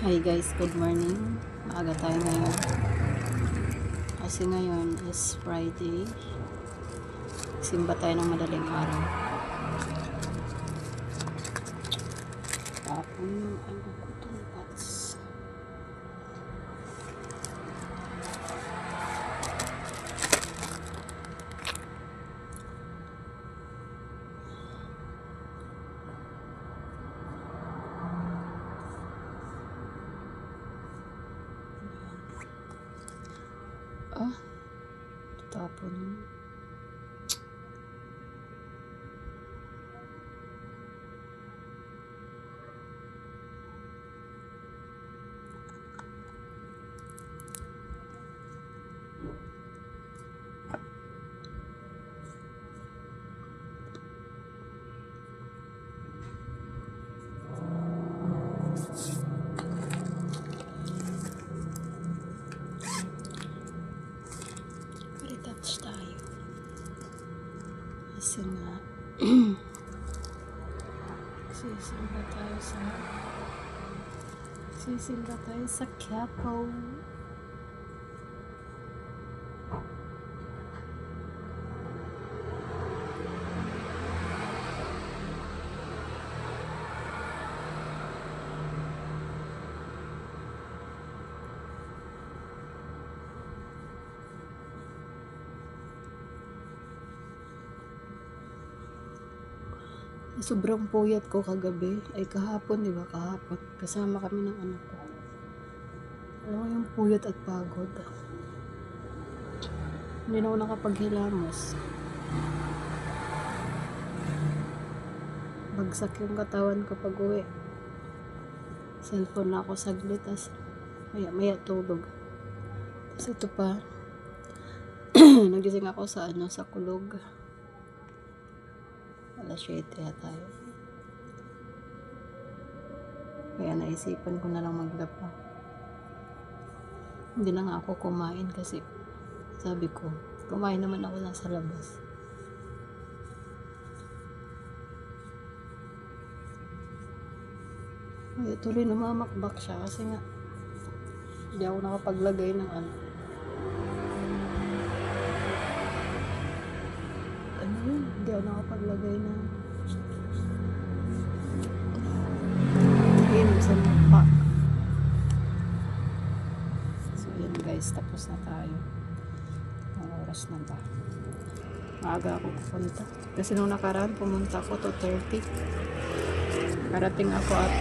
Hi guys, good morning. Maaga tayo ngayon. Kasi ngayon is Friday. Simba tayo ng madaling araw. Tapon yung ano ko itong pots. Tapon yun. Retouch tayo. Kasi nga sisimba tayo sa Quiapo. Sobrang puyat ko kagabi. Ay kahapon, di ba? Kahapon. Kasama kami ng anak ko. Alam mo yung puyat at pagod. Hindi na ako nakapaghilamos. Bagsak yung katawan ko pag uwi. Cellphone na ako saglit. As maya tulog. Tapos ito pa. Nagising ako sa sa kulog. Alas 7 tayo. Kaya naisipan ko na lang maglaba. Hindi na nga ako kumain kasi sabi ko, kumain naman ako lang sa labas. Kaya tuloy namamakbak siya kasi nga hindi ako nakapaglagay ng hindi ako nakapaglagay ng sa mukha. So yun guys, tapos na tayo. Ang oras na ba? Maaga ako pupunta kasi nung nakaraan pumunta ako 2:30. Karating ako at